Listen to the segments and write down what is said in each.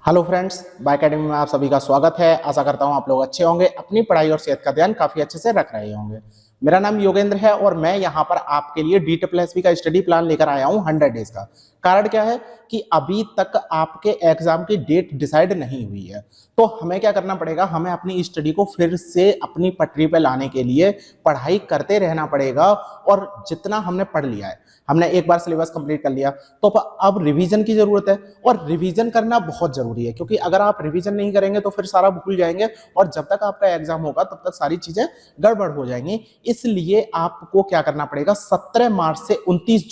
Hello friends, bye academy में आप सभी का स्वागत है। आशा करता हूं आप लोग अच्छे होंगे, अपनी पढ़ाई और सेहत का ध्यान काफी अच्छे से रख रहे होंगे। मेरा नाम योगेंद्र है और मैं यहां पर आपके लिए DSSB का स्टडी प्लान लेकर आया हूं 100 डेज का। कारण क्या है कि अभी तक आपके एग्जाम की डेट डिसाइड नहीं हुई है, तो हमें क्या करना पड़ेगा, हमें अपनी स्टडी को फिर से अपनी पटरी पर लाने के लिए पढ़ाई करते रहना पड़ेगा। और जितना हमने पढ़ लिया है, हमने एक बार सिलेबस कंप्लीट कर लिया, तो अब रिवीजन की जरूरत है। और रिवीजन करना बहुत जरूरी है, क्योंकि अगर आप रिवीजन नहीं करेंगे तो फिर सारा भूल जाएंगे और जब तक आपका एग्जाम होगा तब तक सारी चीजें गड़बड़ हो जाएंगी। इसलिए आपको क्या करना पड़ेगा, 17 मार्च से 29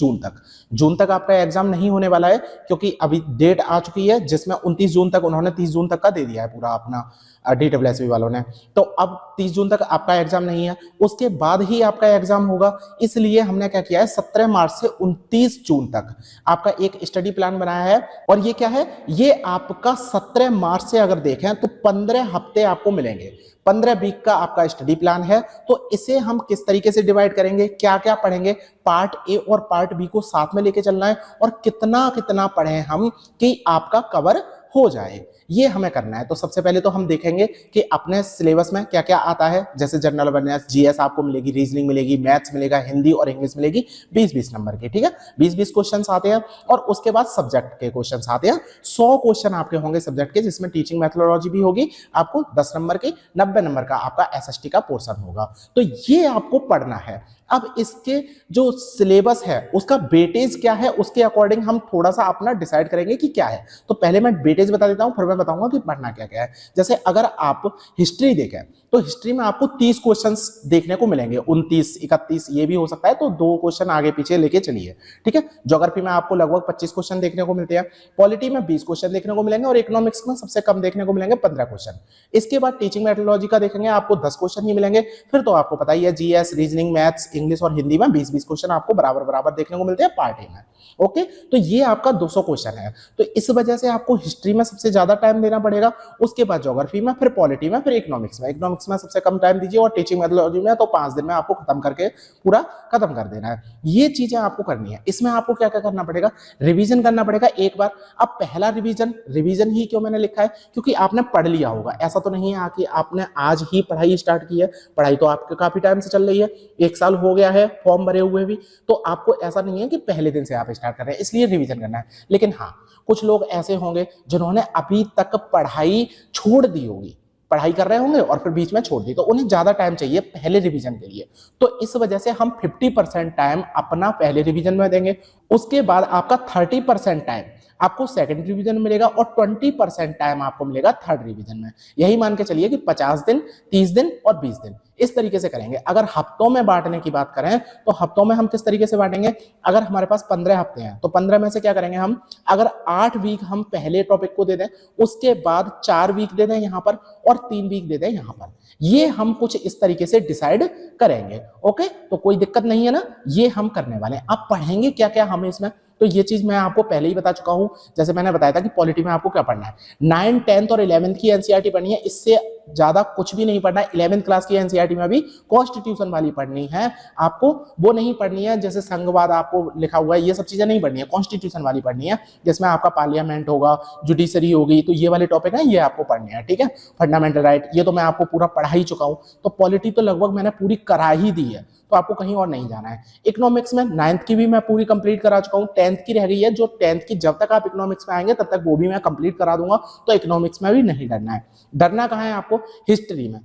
जून तक आपका एग्जाम नहीं होने वाला है, क्योंकि अभी डेट आ चुकी है जिसमें 29 जून तक, उन्होंने 30 जून तक का दे दिया है पूरा अपना DSSB वालों ने। तो अब 30 जून तक आपका एग्जाम नहीं है, उसके बाद ही आपका एग्जाम होगा। इसलिए हमने क्या किया है, 17 मार्च से 29 जून तक आपका एक स्टडी प्लान बनाया है। और ये क्या है, ये आपका 17 मार्च से अगर देखें तो 15 हफ्ते आपको मिलेंगे। 15 वीक का आपका स्टडी प्लान है। तो इसे हम किस तरीके से डिवाइड करेंगे, क्या क्या पढ़ेंगे, पार्ट ए और पार्ट बी को साथ में लेके चलना है, और कितना कितना पढ़े हम कि आपका कवर हो जाए, ये हमें करना है। तो सबसे पहले तो हम देखेंगे कि अपने सिलेबस में क्या क्या आता है। जैसे जनरल अवेयरनेस, जीएस आपको मिलेगी, रीजनिंग मिलेगी, मैथ्स मिलेगा, हिंदी और इंग्लिश मिलेगी 20-20 नंबर के, ठीक है। 20-20 क्वेश्चन आते हैं। और उसके बाद सब्जेक्ट के क्वेश्चन आते हैं। 100 क्वेश्चन आपके होंगे सब्जेक्ट के, जिसमें टीचिंग मेथोडोलॉजी भी होगी। आपको 10 नंबर की, 90 नंबर का आपका SST का पोर्शन होगा। तो ये आपको पढ़ना है। अब इसके जो सिलेबस है उसका वेटेज क्या है, उसके अकॉर्डिंग हम थोड़ा सा अपना डिसाइड करेंगे कि क्या है। तो पहले मैं वेटेज बता देता हूं, फिर मैं बताऊंगा कि पढ़ना क्या क्या है। जैसे अगर आप हिस्ट्री देखें तो हिस्ट्री में आपको 30 क्वेश्चंस देखने को मिलेंगे, 29, 31 ये भी हो सकता है, तो 2 क्वेश्चन आगे पीछे लेके चलिए, ठीक है। ज्योग्राफी में आपको लगभग 25 क्वेश्चन देखने को मिलते हैं, पॉलिटी में 20 क्वेश्चन देखने को मिलेंगे, और इकोनॉमिक्स में सबसे कम देखने को मिलेंगे 15 क्वेश्चन। इसके बाद टीचिंग मेथोडोलॉजी का देखेंगे, आपको 10 क्वेश्चन ही मिलेंगे। फिर तो आपको पता ही है, जीएस, रीजनिंग, मैथ्स, इंग्लिश और हिंदी में 20-20 क्वेश्चन आपको बराबर बराबर देखने को मिलते हैं पार्ट ए में। ओके, तो ये आपका 200 क्वेश्चन है। तो इस वजह से आपको हिस्ट्री में सबसे ज्यादा टाइम देना पड़ेगा, उसके बाद ज्योग्राफी में, फिर पॉलिटी में, फिर इकोनॉमिक्स में। इकोनॉमिक्स में सबसे कम टाइम दीजिए, और टीचिंग मेथोडोलॉजी में तो 5 दिन में आपको खत्म करके पूरा खत्म कर देना है। ये चीजें आपको करनी है। इसमें आपको क्या क्या करना पड़ेगा, रिवीजन करना पड़ेगा एक बार। अब पहला रिवीजन ही क्यों मैंने लिखा है, क्योंकि आपने पढ़ लिया होगा। ऐसा तो नहीं है कि आपने आज ही पढ़ाई स्टार्ट की है, पढ़ाई तो आपके काफी टाइम से चल रही है, 1 साल हो गया है फॉर्म भरे हुए भी। तो आपको ऐसा नहीं है कि पहले दिन से आप स्टार्ट कर रहे हैं, इसलिए रिवीजन करना है। लेकिन हाँ, कुछ लोग ऐसे होंगे जिन्होंने अभी तक पढ़ाई छोड़ दी होगी, पढ़ाई कर रहे होंगे और फिर बीच में छोड़ दी, तो उन्हें ज्यादा टाइम चाहिए पहले रिवीजन के लिए। तो इस वजह से हम 50% टाइम अपना पहले रिवीजन में देंगे। उसके बाद आपका 30% टाइम आपको सेकंड रिवीजन मिलेगा, और 20% टाइम आपको मिलेगा थर्ड रिवीजन में। यही मान के चलिए कि 50 दिन, 30 दिन और 20 दिन इस तरीके से करेंगे। अगर हफ्तों में बांटने की बात करें तो हफ्तों में हम किस तरीके से बांटेंगे, अगर हमारे पास 15 हफ्ते हैं तो 15 में से क्या करेंगे हम, अगर 8 वीक हम पहले टॉपिक को दे दें, उसके बाद 4 वीक दे दें यहाँ पर, और 3 वीक दे दें यहाँ पर। ये हम कुछ इस तरीके से डिसाइड करेंगे। ओके, तो कोई दिक्कत नहीं है ना, ये हम करने वाले हैं। अब पढ़ेंगे क्या क्या हम इसमें, तो ये चीज मैं आपको पहले ही बता चुका हूं। जैसे मैंने बताया था कि पॉलिटी में आपको क्या पढ़ना है, 9, 10 और 11th की एनसीईआरटी पढ़नी है, इससे ज्यादा कुछ भी नहीं पढ़ना है। 11th क्लास की एनसीईआरटी में भी कॉन्स्टिट्यूशन वाली पढ़नी है आपको, वो नहीं पढ़नी है जैसे संघवाद आपको लिखा हुआ है, ये सब चीजें नहीं पढ़नी है, कॉन्स्टिट्यूशन वाली पढ़नी है, जिसमें आपका पार्लियामेंट होगा, जुडिशरी होगी, तो ये वाले टॉपिक है, ये आपको पढ़ने हैं, ठीक है। फंडामेंटल राइट, ये तो मैं आपको पूरा पढ़ा ही चुका हूं। तो पॉलिटी तो लगभग मैंने पूरी करा ही दी है, तो आपको कहीं और नहीं जाना है। इकोनॉमिक्स में 9th की भी मैं पूरी कंप्लीट करा चुका हूं, 10th की रह गई है, जो 10th की जब तक आप इकोनॉमिक्स में आएंगे तब तक वो भी मैं कंप्लीट करा दूंगा। तो इकोनॉमिक्स में भी नहीं डरना है। डरना कहाँ है आपको, हिस्ट्री में।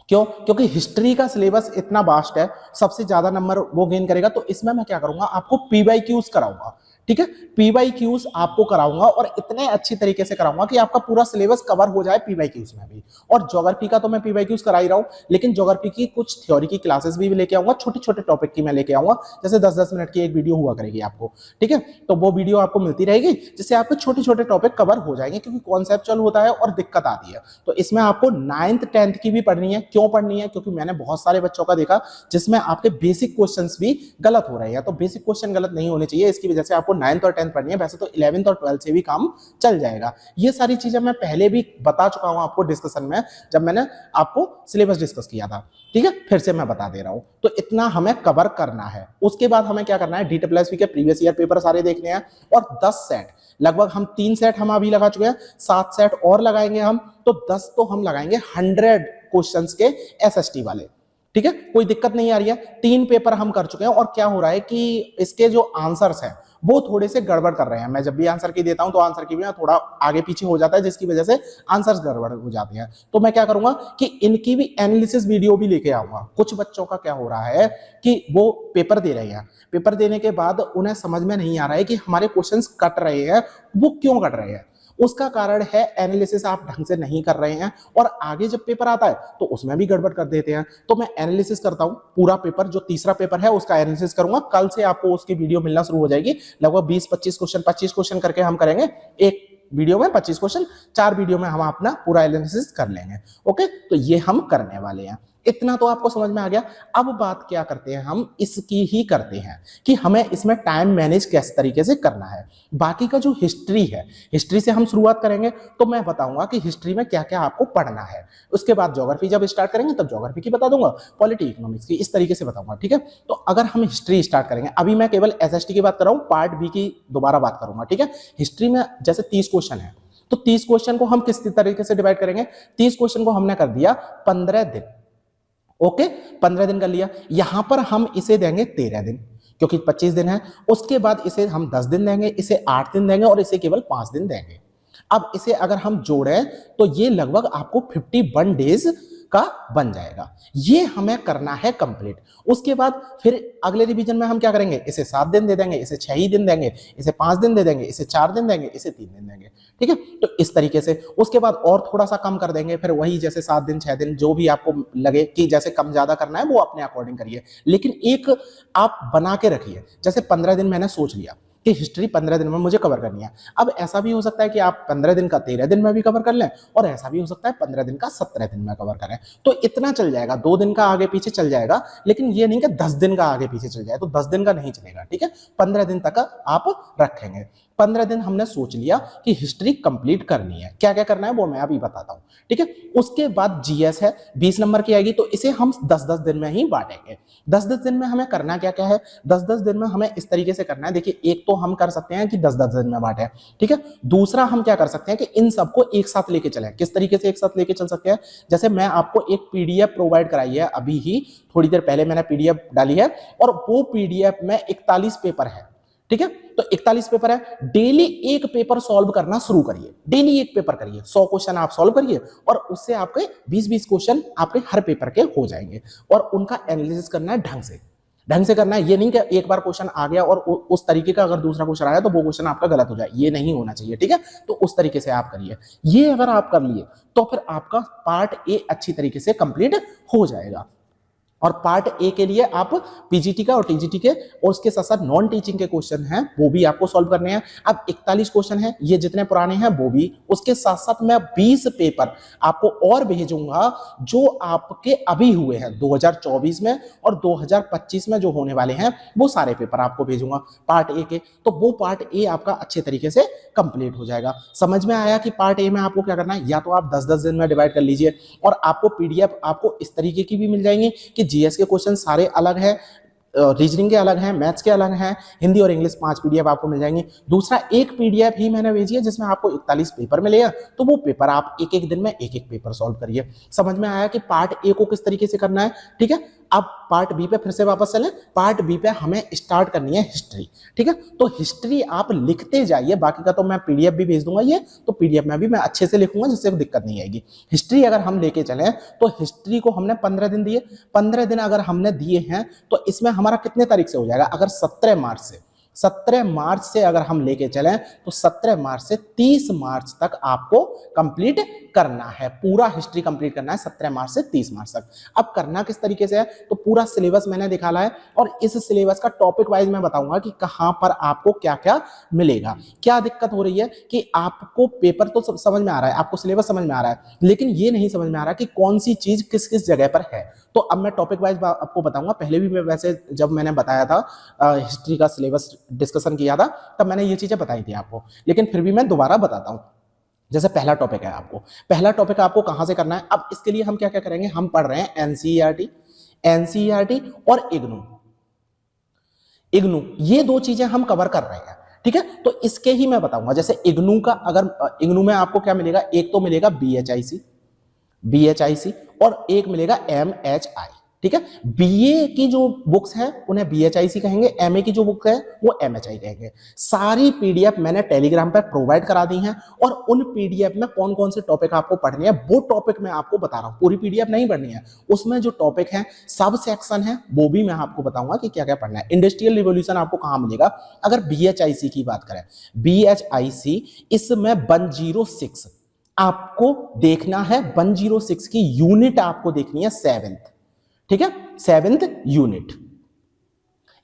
क्यों, क्योंकि हिस्ट्री का सिलेबस इतना वास्ट है, सबसे ज्यादा नंबर वो गेन करेगा। तो इसमें मैं क्या करूंगा, आपको PYQs कराऊंगा, ठीक है। PYQs आपको कराऊंगा, और इतने अच्छी तरीके से कराऊंगा कि आपका पूरा सिलेबस कवर हो जाए PYQs में भी। और ज्योग्राफी का तो मैं PYQs करा ही रहा हूं, लेकिन ज्योग्राफी की कुछ थ्योरी की क्लासेस भी लेके आऊंगा, छोटे छोटे टॉपिक की मैं लेके आऊंगा। जैसे 10-10 मिनट की एक वीडियो हुआ करेगी आपको, ठीक है। तो वो वीडियो आपको मिलती रहेगी, जिससे आपके छोटे छोटे टॉपिक कवर हो जाएंगे, क्योंकि कॉन्सेप्चुअल होता है और दिक्कत आती है। तो इसमें आपको 9th 10th की भी पढ़नी है। क्यों पढ़नी है, क्योंकि मैंने बहुत सारे बच्चों का देखा जिसमें आपके बेसिक क्वेश्चंस भी गलत हो रहे हैं। तो बेसिक क्वेश्चन गलत नहीं होने चाहिए, इसकी वजह से आपको आपको 9th और 10th पढ़नी है, वैसे तो 11th और 12th से भी काम चल जाएगा। ये सारी चीजें मैं पहले भी बता चुका हूं आपको डिस्कशन में, जब मैंने आपको सिलेबस डिस्कस किया था, ठीक है, फिर से मैं बता दे रहा हूं। तो इतना हमें कवर करना है। उसके बाद हमें क्या करना है, DSSP के प्रीवियस ईयर पेपर सारे देखने हैं और 10 सेट, लगभग हम 3 सेट हम अभी लगा चुके हैं, 7 सेट और लगाएंगे हम, तो 10 तो हम लगाएंगे 100 क्वेश्चंस के SST वाले, ठीक है, कोई दिक्कत नहीं आ रही है। 3 पेपर हम कर चुके हैं और क्या हो रहा है कि इसके जो आंसर्स हैं वो थोड़े से गड़बड़ कर रहे हैं। मैं जब भी आंसर की देता हूं तो आंसर की भी थोड़ा आगे पीछे हो जाता है, जिसकी वजह से आंसर्स गड़बड़ हो जाते हैं। तो मैं क्या करूंगा कि इनकी भी एनालिसिस वीडियो भी लेके आऊंगा। कुछ बच्चों का क्या हो रहा है कि वो पेपर दे रहे हैं, पेपर देने के बाद उन्हें समझ में नहीं आ रहा है कि हमारे क्वेश्चंस कट रहे हैं, वो क्यों कट रहे हैं। उसका कारण है एनालिसिस आप ढंग से नहीं कर रहे हैं, और आगे जब पेपर आता है तो उसमें भी गड़बड़ कर देते हैं। तो मैं एनालिसिस करता हूं, पूरा पेपर जो तीसरा पेपर है उसका एनालिसिस करूंगा। कल से आपको उसकी वीडियो मिलना शुरू हो जाएगी। लगभग 20-25 क्वेश्चन, 25 क्वेश्चन करके हम करेंगे एक वीडियो में, 25 क्वेश्चन, 4 वीडियो में हम अपना पूरा एनालिसिस कर लेंगे। ओके, तो ये हम करने वाले हैं। इतना तो आपको समझ में आ गया। अब बात क्या करते हैं, हम इसकी ही करते हैं कि हमें इसमें टाइम मैनेज किस तरीके से करना है। बाकी का जो हिस्ट्री है, हिस्ट्री से हम शुरुआत करेंगे, तो मैं बताऊंगा कि हिस्ट्री में क्या क्या आपको पढ़ना है। उसके बाद ज्योग्राफी जब स्टार्ट करेंगे तब ज्योग्राफी की बता दूंगा, पॉलिटी इकोनॉमिक्स की, इस तरीके से बताऊंगा, ठीक है। तो अगर हम हिस्ट्री स्टार्ट करेंगे, अभी मैं केवल SST की बात कर रहा हूं, पार्ट बी की दोबारा बात करूंगा, ठीक है। हिस्ट्री में जैसे 30 क्वेश्चन है, तो 30 क्वेश्चन को हम किस तरीके से डिवाइड करेंगे, 30 क्वेश्चन को हमने कर दिया 15 दिन। ओके, 15 दिन कर लिया। यहां पर हम इसे देंगे 13 दिन, क्योंकि 25 दिन है। उसके बाद इसे हम 10 दिन देंगे, इसे 8 दिन देंगे और इसे केवल 5 दिन देंगे। अब इसे अगर हम जोड़ें तो ये लगभग आपको 51 डेज का बन जाएगा। ये हमें करना है कंप्लीट। उसके बाद फिर अगले रिवीजन में हम क्या करेंगे, इसे 7 दिन दे देंगे, इसे 6 ही दिन देंगे, इसे 5 दिन दे देंगे, इसे 4 दिन देंगे, इसे 3 दिन देंगे, ठीक है। तो इस तरीके से उसके बाद और थोड़ा सा कम कर देंगे, फिर वही जैसे 7 दिन 6 दिन जो भी आपको लगे कि जैसे कम ज्यादा करना है वो अपने अकॉर्डिंग करिए, लेकिन एक आप बना के रखिए। जैसे 15 दिन मैंने सोच लिया कि हिस्ट्री 15 दिन में मुझे कवर करनी है। अब ऐसा भी हो सकता है कि आप 15 दिन का 13 दिन में भी कवर कर लें, और ऐसा भी हो सकता है 15 दिन का 17 दिन में कवर करें। तो इतना चल जाएगा, 2 दिन का आगे पीछे चल जाएगा, लेकिन ये नहीं कि 10 दिन का आगे पीछे चल जाए, तो 10 दिन का नहीं चलेगा, ठीक है। 15 दिन तक आप रखेंगे। 15 दिन हमने सोच लिया कि हिस्ट्री कंप्लीट करनी है। क्या क्या करना है वो मैं अभी बताता हूं, ठीक है। उसके बाद GS है, 20 नंबर की आएगी, तो इसे हम 10-10 दिन में ही बांटेंगे। 10-10 दिन में हमें करना क्या क्या है, 10-10 दिन में हमें इस तरीके से करना है। देखिए, एक तो हम कर सकते हैं कि 10-10 दिन में बांटे, ठीक है। दूसरा हम क्या कर सकते हैं कि इन सबको एक साथ लेके चलें। किस तरीके से एक साथ लेके चल सकते हैं, जैसे मैं आपको एक PDF प्रोवाइड कराई है, अभी ही थोड़ी देर पहले मैंने PDF डाली है, और वो PDF में 41 पेपर है, ठीक है। तो 41 पेपर है, डेली एक पेपर सॉल्व करना शुरू करिए। डेली एक पेपर करिए, 100 क्वेश्चन आप सॉल्व करिए, और उससे आपके 20-20 क्वेश्चन आपके हर पेपर के हो जाएंगे। और उनका एनालिसिस करना है ढंग से करना है। ये नहीं कि एक बार क्वेश्चन आ गया और उस तरीके का अगर दूसरा क्वेश्चन आया तो वो क्वेश्चन आपका गलत हो जाए, ये नहीं होना चाहिए, ठीक है। तो उस तरीके से आप करिए। ये अगर आप कर लिए तो फिर आपका पार्ट ए अच्छी तरीके से कंप्लीट हो जाएगा। और पार्ट ए के लिए आप पीजीटी का और टीजीटी के और उसके साथ साथ नॉन टीचिंग के क्वेश्चन हैं वो भी आपको सॉल्व करने हैं। अब 41 क्वेश्चन हैं, ये जितने पुराने हैं वो भी, उसके साथ साथ मैं 20 पेपर आपको और भेजूंगा जो आपके अभी हुए हैं 2024 में और 2025 में जो होने वाले हैं, वो सारे पेपर आपको भेजूंगा पार्ट ए के। तो वो पार्ट ए आपका अच्छे तरीके से कंप्लीट हो जाएगा। समझ में आया कि पार्ट ए में आपको क्या करना है, या तो आप 10-10 दिन में डिवाइड कर लीजिए, और आपको PDF आपको इस तरीके की भी मिल जाएंगी कि GS के क्वेश्चन सारे अलग हैं, रीजनिंग के अलग हैं, मैथ्स के अलग हैं, हिंदी और इंग्लिश 5 PDF आपको मिल जाएंगी। दूसरा एक PDF ही मैंने भेजी है जिसमें आपको 41 पेपर मिलेगा, तो वो पेपर आप एक दिन में एक पेपर सॉल्व करिए। समझ में आया कि पार्ट ए को किस तरीके से करना है, ठीक है। अब पार्ट बी पे फिर से वापस चलें। पार्ट बी पे हमें स्टार्ट करनी है हिस्ट्री, ठीक है। तो हिस्ट्री आप लिखते जाइए, बाकी का तो मैं PDF भी भेज दूंगा, ये तो PDF में भी मैं अच्छे से लिखूंगा जिससे दिक्कत नहीं आएगी। हिस्ट्री अगर हम लेके चलें तो हिस्ट्री को हमने 15 दिन दिए, 15 दिन अगर हमने दिए हैं तो इसमें हमारा कितने तारीख से हो जाएगा, अगर 17 मार्च से अगर हम लेके चलें तो 17 मार्च से 30 मार्च तक आपको कंप्लीट करना है, पूरा हिस्ट्री कंप्लीट करना है 17 मार्च से 30 मार्च तक। अब करना किस तरीके से है, तो पूरा सिलेबस मैंने दिखाला है, और इस सिलेबस का टॉपिक वाइज मैं बताऊंगा कि कहां पर आपको क्या क्या मिलेगा। क्या दिक्कत हो रही है कि आपको पेपर तो सब समझ में आ रहा है, आपको सिलेबस समझ में आ रहा है, लेकिन ये नहीं समझ में आ रहा कि कौन सी चीज किस किस जगह पर है। तो अब मैं टॉपिक वाइज आपको बताऊंगा। पहले भी मैं वैसे जब मैंने बताया था हिस्ट्री का सिलेबस डिस्कशन किया था तब मैंने ये चीजें बताई थी आपको, लेकिन फिर भी मैं दोबारा बताता हूं। जैसे पहला टॉपिक है, आपको पहला टॉपिक आपको कहां से करना है। अब इसके लिए हम क्या क्या करेंगे, हम पढ़ रहे हैं एनसीईआरटी और इग्नू। इग्नू ये दो चीजें हम कवर कर रहे हैं, ठीक है। तो इसके ही मैं बताऊंगा। जैसे इग्नू का, अगर इग्नू में आपको क्या मिलेगा, एक तो मिलेगा बीएचआईसी और एक मिलेगा एमएचआई, ठीक है। बीए की जो बुक्स हैं उन्हें बीएचआईसी कहेंगे, एमए की जो बुक है वो एमएचआई कहेंगे। सारी पीडीएफ मैंने टेलीग्राम पर प्रोवाइड करा दी हैं और उन पीडीएफ में कौन कौन से टॉपिक आपको पढ़ने हैं वो टॉपिक मैं आपको बता रहा हूं। पूरी पीडीएफ नहीं पढ़नी है, उसमें जो टॉपिक है, सब सेक्शन है, वो भी मैं आपको बताऊंगा कि क्या क्या पढ़ना है। इंडस्ट्रियल रिवॉल्यूशन आपको कहां मिलेगा, अगर बीएचआईसी की बात करें, बीएचआईसी इसमें 106 आपको देखना है। 106 की यूनिट आपको देखनी है 7th, ठीक है, 7th यूनिट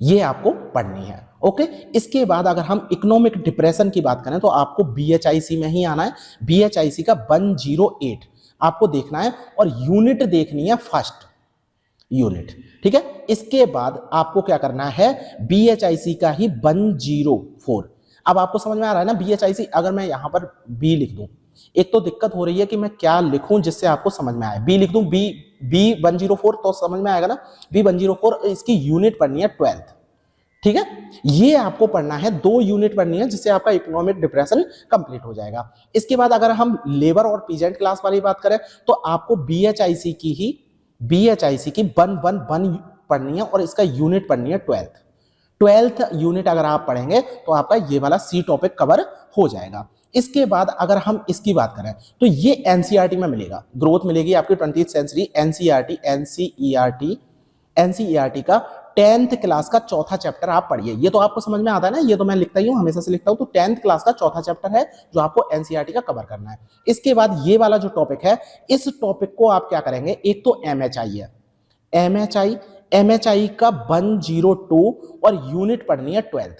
ये आपको पढ़नी है। ओके, इसके बाद अगर हम इकोनॉमिक डिप्रेशन की बात करें तो आपको बीएचआईसी में ही आना है। बीएचआईसी का 108 आपको देखना है और यूनिट देखनी है फर्स्ट यूनिट, ठीक है। इसके बाद आपको क्या करना है, बीएचआईसी का ही 104। अब आपको समझ में आ रहा है ना बीएचआईसी। अगर मैं यहां पर बी लिख दूं, एक तो दिक्कत हो रही है कि मैं क्या लिखूं जिससे आपको समझ में आए। बी लिख दूं, बी 104 तो समझ में आएगा ना। बी 104 इसकी यूनिट पढ़नी है 12th, ठीक है। ये आपको पढ़ना है, 2 यूनिट पढ़नी है जिससे आपका इकोनॉमिक डिप्रेशन कंप्लीट हो जाएगा। इसके बाद अगर हम लेबर और पीजेंट क्लास वाली बात करें तो आपको बीएचआईसी की 111 पढ़नी है और इसका यूनिट पढ़नी है 12th यूनिट। अगर आप पढ़ेंगे तो आपका ये वाला सी टॉपिक कवर हो जाएगा। इसके बाद अगर हम इसकी बात करें तो ये एनसीईआरटी में मिलेगा, ग्रोथ मिलेगी आपकी 20th सेंचुरी। एनसीईआरटी का 10th क्लास का चौथा चैप्टर आप पढ़िए। ये तो आपको समझ में आता है ना, ये तो मैं लिखता ही हूं, हमेशा से लिखता हूं। तो 10th क्लास का चौथा चैप्टर है जो आपको एनसीईआरटी का कवर करना है। इसके बाद ये वाला जो टॉपिक है, इस टॉपिक को आप क्या करेंगे, एक तो एमएचआई है, एमएचआई का 102 और यूनिट पढ़नी है 12th,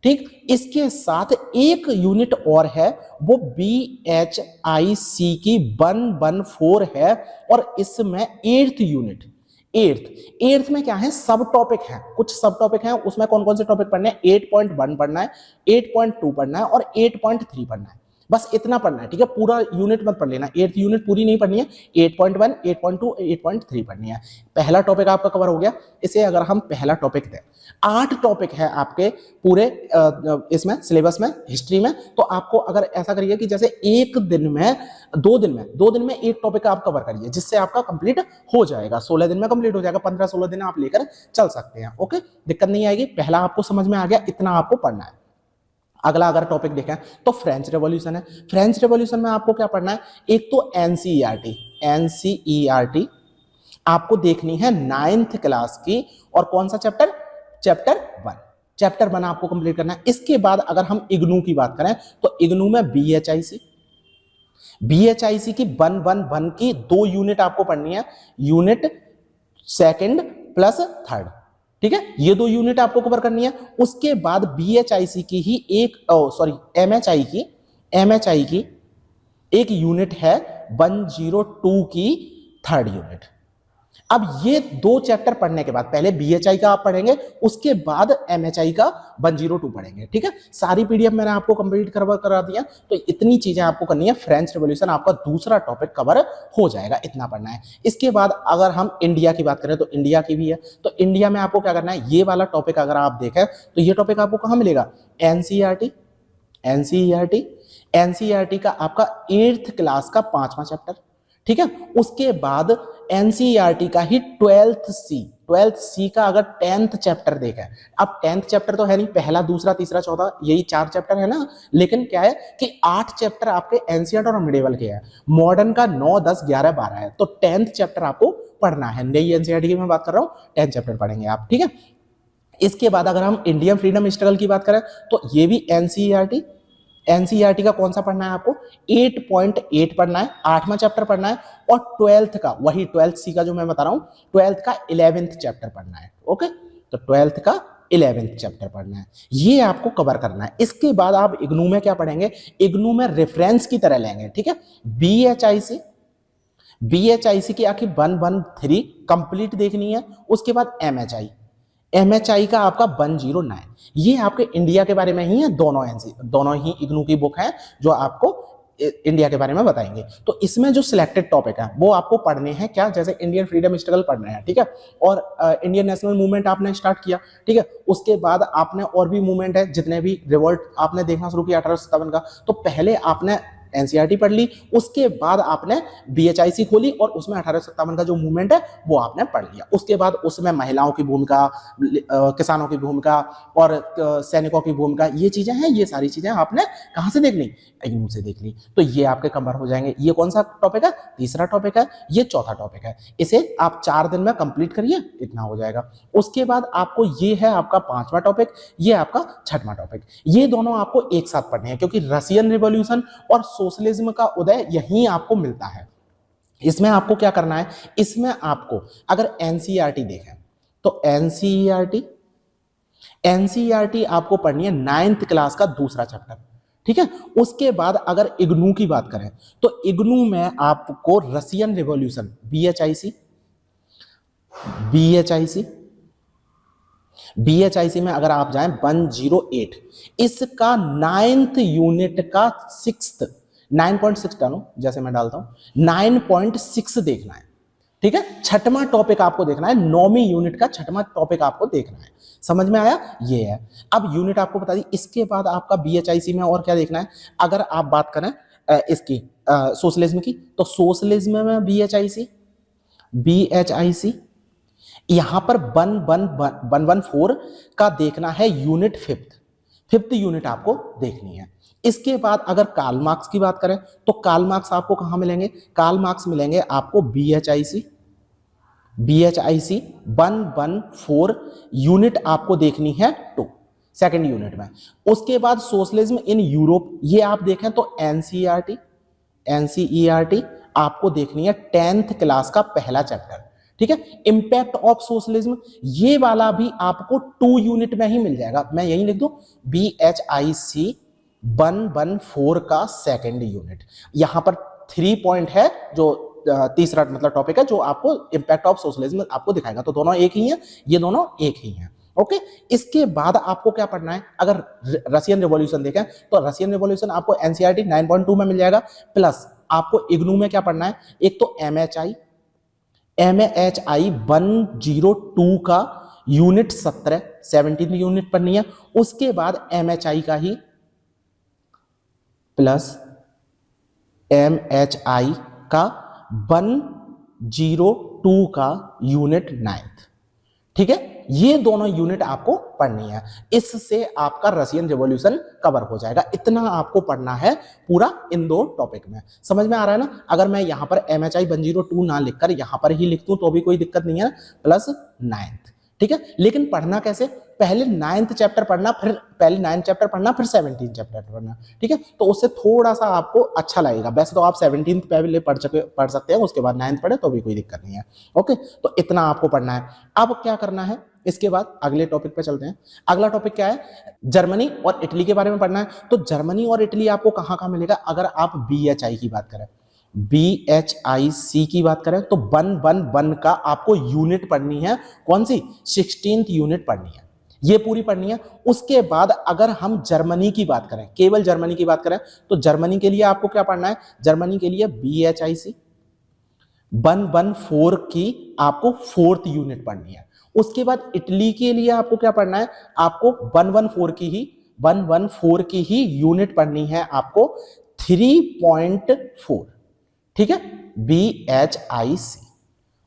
ठीक। इसके साथ एक यूनिट और है, वो बीएचआईसी की 114 है और इसमें 8th यूनिट। 8th में क्या है, सब टॉपिक हैं, कुछ सब टॉपिक हैं। उसमें कौन कौन से टॉपिक पढ़ने हैं, 8.1 पढ़ना है, 8.2 पढ़ना है और 8.3 पढ़ना है। बस इतना पढ़ना है, ठीक है। पूरा यूनिट मत पढ़ लेना, 8th यूनिट पूरी नहीं पढ़नी है। 8.1, 8.2, 8.3 पढ़नी है। पहला टॉपिक आपका कवर हो गया। इसे अगर हम पहला टॉपिक दें, 8 टॉपिक है आपके पूरे इसमें सिलेबस में, हिस्ट्री में। तो आपको अगर ऐसा करिए कि जैसे एक दिन में, 2 दिन में एक टॉपिक आप कवर करिए, जिससे आपका कंप्लीट हो जाएगा। 16 दिन में कंप्लीट हो जाएगा, 15-16 दिन आप लेकर चल सकते हैं। ओके, दिक्कत नहीं आएगी। पहला आपको समझ में आ गया, इतना आपको पढ़ना है। अगला अगर टॉपिक देखें तो फ्रेंच रेवोल्यूशन है। फ्रेंच रेवोल्यूशन में आपको क्या पढ़ना है, एक तो एनसीईआरटी आपको देखनी है 9th क्लास की। और कौन सा चैप्टर, चैप्टर 1 आपको कंप्लीट करना है। इसके बाद अगर हम इग्नू की बात करें तो इग्नू में बीएचआईसी की 111 की 2 यूनिट आपको पढ़नी है, यूनिट 2nd प्लस 3rd, ठीक है। ये 2 यूनिट आपको कवर करनी है। उसके बाद बीएचआईसी की ही एमएचआई की एक यूनिट है 102 की 3rd यूनिट। अब ये 2 चैप्टर पढ़ने के बाद, पहले बीएचआई का आप पढ़ेंगे, उसके बाद एमएचआई का 102 पढ़ेंगे, ठीक है। सारी पीडीएफ मैंने आपको कंप्लीट करा दिया। तो इतनी चीजें आपको करनी है। फ्रेंच रेवोल्यूशन आपका दूसरा टॉपिक कवर हो जाएगा, इतना पढ़ना है। इसके बाद अगर हम इंडिया की बात करें तो इंडिया की भी है। तो इंडिया में आपको क्या करना है, ये वाला टॉपिक अगर आप देखें तो ये टॉपिक आपको कहां मिलेगा, एनसीईआरटी का आपका 8th क्लास का 5वां चैप्टर, ठीक है। उसके बाद एनसीईआरटी का ही 12th सी का अगर 10th चैप्टर देखें। अब 10th चैप्टर तो है नहीं, पहला, दूसरा, तीसरा, चौथा, यही 4 चैप्टर है ना। लेकिन क्या है कि 8 चैप्टर आपके एंशिएंट और मिडिवल के हैं, मॉडर्न का 9, 10, 11, 12 है। तो 10th चैप्टर आपको पढ़ना है। नई एनसीईआरटी की मैं बात कर रहा हूं, 10th चैप्टर पढ़ेंगे आप, ठीक है। इसके बाद अगर हम इंडियन फ्रीडम स्ट्रगल की बात करें तो ये भी एनसीईआरटी का कौन सा पढ़ना है आपको, 8.8 पढ़ना है, 8वां चैप्टर पढ़ना है। और 12th का, वही 12th सी का जो मैं बता रहा हूं, 12th का 11th चैप्टर पढ़ना है। ओके, तो 12th का 11th चैप्टर पढ़ना है, ये आपको कवर करना है। इसके बाद आप इग्नू में क्या पढ़ेंगे, इग्नू में रेफरेंस की तरह लेंगे, ठीक है। बीएचआईसी की आखिर 113 कंप्लीट देखनी है। उसके बाद MHI का आपका 109। ये आपके इंडिया के बारे में ही है, दोनों ही इग्नू की बुक है जो आपको इंडिया के बारे में बताएंगे। तो इसमें जो सिलेक्टेड टॉपिक है वो आपको पढ़ने हैं क्या, जैसे इंडियन फ्रीडम स्ट्रगल पढ़ना है, ठीक है, और इंडियन नेशनल मूवमेंट आपने स्टार्ट किया, ठीक है, उसके बाद आपने और भी मूवमेंट है, जितने भी रिवोल्ट आपने देखना शुरू किया 1857 का, तो पहले आपने एनसीईआरटी पढ़ ली, उसके बाद आपने बीएचआईसी खोली और उसमें 1857 का जो मूवमेंट है वो आपने पढ़ लिया। उसके बाद उसमें महिलाओं की भूमिका, किसानों की भूमिका और सैनिकों की भूमिका, ये चीजें हैं, ये सारी चीजें आपने कहां से देख ली, इग्नू से देख ली। तो ये आपके कवर हो जाएंगे। ये कौन सा टॉपिक है, तीसरा टॉपिक है, ये चौथा टॉपिक है। इसे आप 4 दिन में कंप्लीट करिए, इतना हो जाएगा। उसके बाद आपको ये है आपका 5वां टॉपिक, ये आपका 6वां टॉपिक। ये दोनों आपको एक साथ पढ़ने हैं क्योंकि रशियन रिवॉल्यूशन और सोशलिज्म का उदय यहीं आपको मिलता है। इसमें आपको क्या करना है, इसमें आपको अगर एनसीईआरटी देखें तो एनसीईआरटी आपको पढ़नी है 9th क्लास का दूसरा चैप्टर, ठीक है। उसके बाद अगर इग्नू की बात करें तो इग्नू में आपको रशियन रिवॉल्यूशन बीएचआईसी में अगर आप जाएं 108, इसका 9th यूनिट का 6th 9.6 डालो, जैसे मैं डालता हूं 9.6 देखना है, ठीक है। 6वां टॉपिक आपको देखना है, 9वीं यूनिट का 6वां टॉपिक आपको देखना है। समझ में आया, ये है। अब यूनिट आपको बता दी। इसके बाद आपका बीएचआईसी में और क्या देखना है, अगर आप बात करें इसकी सोशलिज्म की, तो सोशलिज्म में बीएचआईसी यहां पर 114 का देखना है यूनिट, 5th यूनिट आपको देखनी है। इसके बाद अगर कार्ल मार्क्स की बात करें तो कार्ल मार्क्स आपको कहां मिलेंगे, कार्ल मार्क्स मिलेंगे आपको बीएचआईसी 114 यूनिट आपको देखनी है 2, 2nd यूनिट में। उसके बाद सोशलिज्म इन यूरोप, ये आप देखें तो एनसीईआरटी आपको देखनी है 10th क्लास का पहला चैप्टर, ठीक है। इंपैक्ट ऑफ सोशलिज्म, ये वाला भी आपको 2 यूनिट में ही मिल जाएगा। मैं यही लिख दूं बीएचआईसी 114 का 2nd यूनिट। यहां पर 3 पॉइंट है जो तीसरा मतलब टॉपिक है जो आपको इंपैक्ट ऑफ सोशलिज्म आपको दिखाएगा। तो दोनों एक ही हैं, ये दोनों एक ही हैं, ओके। इसके बाद आपको क्या पढ़ना है, अगर रशियन रिवॉल्यूशन देखें तो रशियन रिवॉल्यूशन आपको एनसीईआरटी 9.2 में मिल जाएगा, प्लस आपको इग्नू में क्या पढ़ना है, एक तो एमएचआई 102 का यूनिट 17th यूनिट पढ़नी है। उसके बाद एमएचआई का ही प्लस एमएचआई का 102 का यूनिट 9th, ठीक है। ये दोनों यूनिट आपको पढ़नी है, इससे आपका रशियन रिवॉल्यूशन कवर हो जाएगा। इतना आपको पढ़ना है पूरा इन 2 टॉपिक में। समझ में आ रहा है ना। अगर मैं यहां पर MHI 102 ना लिखकर यहां पर ही लिख दूं तो भी कोई दिक्कत नहीं है, प्लस 9th, ठीक है। लेकिन पढ़ना कैसे, पहले 9th चैप्टर पढ़ना, फिर पहले 9th चैप्टर पढ़ना, फिर 17th चैप्टर पढ़ना, ठीक है। तो उससे थोड़ा सा आपको अच्छा लगेगा। वैसे तो आप 17th पहले पढ़ सकते हैं, उसके बाद 9th पढ़े तो भी कोई दिक्कत नहीं है, ओके। तो इतना आपको पढ़ना है। अब क्या करना है, इसके बाद अगले टॉपिक पे चलते हैं। अगला टॉपिक क्या है, जर्मनी और इटली के बारे में पढ़ना है। तो जर्मनी और इटली आपको कहां मिलेगा, अगर आप बीएचआई की बात करें, बीएचआईसी की बात करें तो 111 का आपको यूनिट पढ़नी है। कौन सी, 16th यूनिट पढ़नी है, ये पूरी पढ़नी है। उसके बाद अगर हम जर्मनी की बात करें, केवल जर्मनी की बात करें, तो जर्मनी के लिए आपको क्या पढ़ना है, जर्मनी के लिए बीएचआईसी 114 की आपको 4th यूनिट पढ़नी है। उसके बाद इटली के लिए आपको क्या पढ़ना है, आपको 114 की ही यूनिट पढ़नी है आपको 3.4, ठीक है, बीएचआईसी,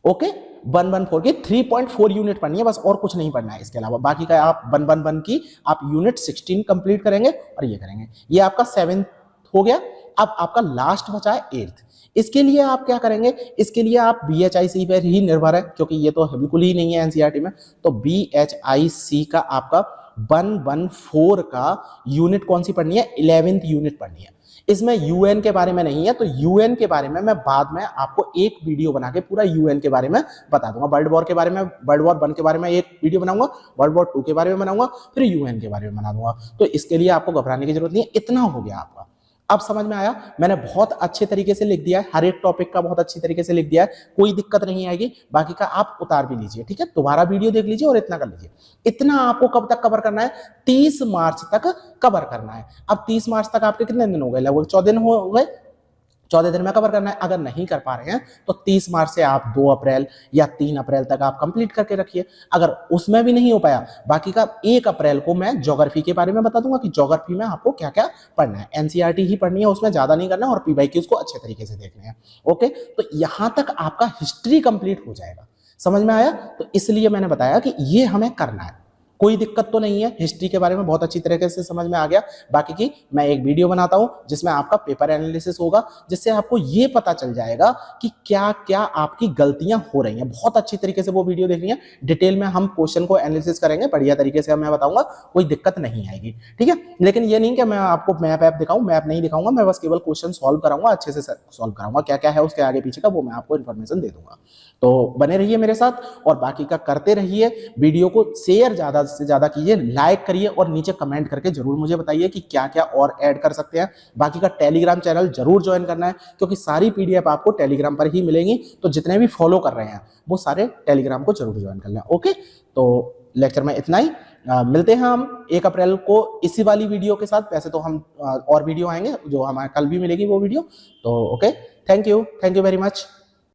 ओके। 114 की 3.4 यूनिट पढ़नी है, बस और कुछ नहीं पढ़ना है इसके अलावा। बाकी का आप 111 की आप यूनिट 16 कंप्लीट करेंगे और ये करेंगे। ये आपका 7th हो गया। अब आपका लास्ट बचा है 8th। इसके लिए आप क्या करेंगे, इसके लिए आप बीएचआईसी पर ही निर्भर है क्योंकि ये तो बिल्कुल ही नहीं है एनसीईआरटी में। तो बीएचआईसी का आपका 114 का यूनिट कौन सी पढ़नी है, 11th यूनिट पढ़नी है। इसमें यूएन के बारे में नहीं है, तो यूएन के बारे में मैं बाद में आपको एक वीडियो बना के पूरा यूएन के बारे में बता दूंगा। वर्ल्ड वॉर के बारे में, वर्ल्ड वॉर 1 के बारे में एक वीडियो बनाऊंगा, वर्ल्ड वॉर 2 के बारे में बनाऊंगा, फिर यूएन के बारे में बना दूंगा। तो इसके लिए आपको घबराने की जरूरत नहीं है। इतना हो गया आपका। अब समझ में आया? मैंने बहुत अच्छे तरीके से लिख दिया है, हर एक टॉपिक का बहुत अच्छी तरीके से लिख दिया है, कोई दिक्कत नहीं आएगी। बाकी का आप उतार भी लीजिए, ठीक है, दोबारा वीडियो देख लीजिए और इतना कर लीजिए। इतना आपको कब तक कवर करना है? 30 मार्च तक कवर करना है। अब 30 मार्च तक आपके कितने दिन हो गए? लगभग 14 दिन हो गए। 14 दिन में कवर करना है। अगर नहीं कर पा रहे हैं तो 30 मार्च से आप 2 अप्रैल या 3 अप्रैल तक आप कंप्लीट करके रखिए। अगर उसमें भी नहीं हो पाया, बाकी का 1 अप्रैल को मैं ज्योग्राफी के बारे में बता दूंगा कि ज्योग्राफी में आपको क्या क्या पढ़ना है। एनसीईआरटी ही पढ़नी है, उसमें ज्यादा नहीं करना है और पीवाईक्यूज को अच्छे तरीके से देखने हैं। ओके, तो यहां तक आपका हिस्ट्री कंप्लीट हो जाएगा। समझ में आया? तो इसलिए मैंने बताया कि ये हमें करना है, कोई दिक्कत तो नहीं है। हिस्ट्री के बारे में बहुत अच्छी तरीके से समझ में आ गया। बाकी की मैं एक वीडियो बनाता हूं जिसमें आपका पेपर एनालिसिस होगा, जिससे आपको ये पता चल जाएगा कि क्या क्या आपकी गलतियां हो रही हैं। बहुत अच्छी तरीके से वो वीडियो देखनी है, डिटेल में हम क्वेश्चन को एनालिसिस करेंगे, बढ़िया तरीके से मैं बताऊंगा, कोई दिक्कत नहीं आएगी, ठीक है। लेकिन ये नहीं कि मैं आपको मैप ऐप दिखाऊं, मैप नहीं दिखाऊंगा, मैं बस केवल क्वेश्चन सॉल्व कराऊंगा, अच्छे से सॉल्व कराऊंगा। क्या क्या है उसके आगे पीछे का वो मैं आपको इन्फॉर्मेशन दे दूंगा। तो बने रहिए मेरे साथ और बाकी का करते रहिए। वीडियो को शेयर ज्यादा से ज्यादा कीजिए, लाइक करिए और नीचे कमेंट करके जरूर मुझे बताइए कि क्या क्या और ऐड कर सकते हैं। बाकी का टेलीग्राम चैनल जरूर ज्वाइन करना है, क्योंकि सारी पीडीएफ आपको टेलीग्राम पर ही मिलेंगी। तो जितने भी फॉलो कर रहे हैं वो सारे टेलीग्राम को जरूर ज्वाइन कर लें। ओके, तो लेक्चर में इतना ही। मिलते हैं हम 1 अप्रैल को इसी वाली वीडियो के साथ। वैसे तो हम और वीडियो आएंगे, जो हमारे कल भी मिलेगी वो वीडियो। तो okay, thank you very much.